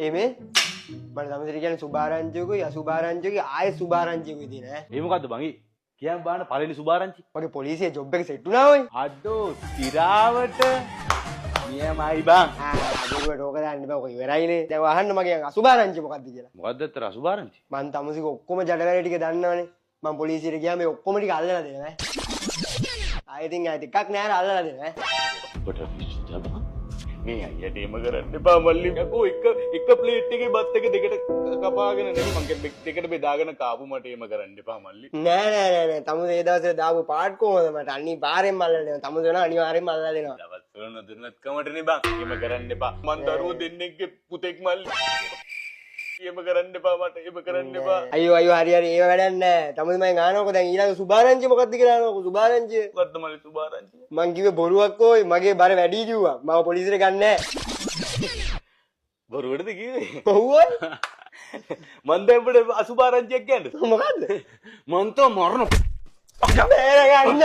එමේ මට තමසිරි කියන්නේ සුභාරංචියකුයි අසුභාරංචියකුයි ආයෙ සුභාරංචියකුයි තියෙන ඈ. ඒ මොකද්ද බං? කියන්න බලන්න පළවෙනි සුභාරංචි. මගේ පොලිසියේ ජොබ් එක සෙට් වුණා ඔය. අඩෝ තිරාවට නියමයි බං. අදේකට ඕක දාන්න බෑ. ඔක ඉවරයිනේ. දැන් අහන්න මගේ අසුභාරංචිය මොකද්ද කියලා. මොකද්ද අතර අසුභාරංචි? මං තමුසික ඔක්කොම ජඩවැල ටික දන්නවනේ. මං පොලිසියට ගියාම මේ ඔක්කොම ටික අල්ලලා දෙනවා ඈ. ආයෙත් එකක් නෑර අල්ලලා දෙනවා ඈ. ඔබට විශ්වාස බං. මේ අයියට එම කරන්න එපා මල්ලි. යකෝ එක ප්ලේට් එකේ බත් එක දෙකට කපාගෙන නෙමෙයි මං දෙකට බෙදාගෙන කාපු මට එම කරන්න එපා මල්ලි. නෑ තමුසේ ඒ දවස්වල දාපු පාට් කොහොමද මට අනිවාර්යෙන්ම අල්ලලා දෙනවා. තමුසේ වෙනවා අනිවාර්යෙන්ම අල්ලලා දෙනවා. දවස් වල නොදන්නත් කමටනේ බං. එම කරන්න එපා. මං දරුවෝ දෙන්නෙක්ගේ පුතෙක් මල්ලි. එම කරන්න එපා මට එම කරන්න එපා. අයියෝ හරි ඒව වැඩක් නෑ. තමුසේ මම අහනකො දැන් ඊළඟ සුභාරංචිය මොකද්ද කියලා අහනකො සුභාරංචිය. මොකද්ද මල්ලි සුභාරංචිය? මං කිව්වේ බොරුවක් ඕයි මගේ බර වැඩි කිව්වා. මම පොලිසියට ගන්න නෑ. බොරුවටද කිව්වේ? ඔව් ඔය. මන් දැන් අසුභාරංචියක් කියන්නේ. මොකද්ද? මන් තෝ මරණ බේර ගන්න.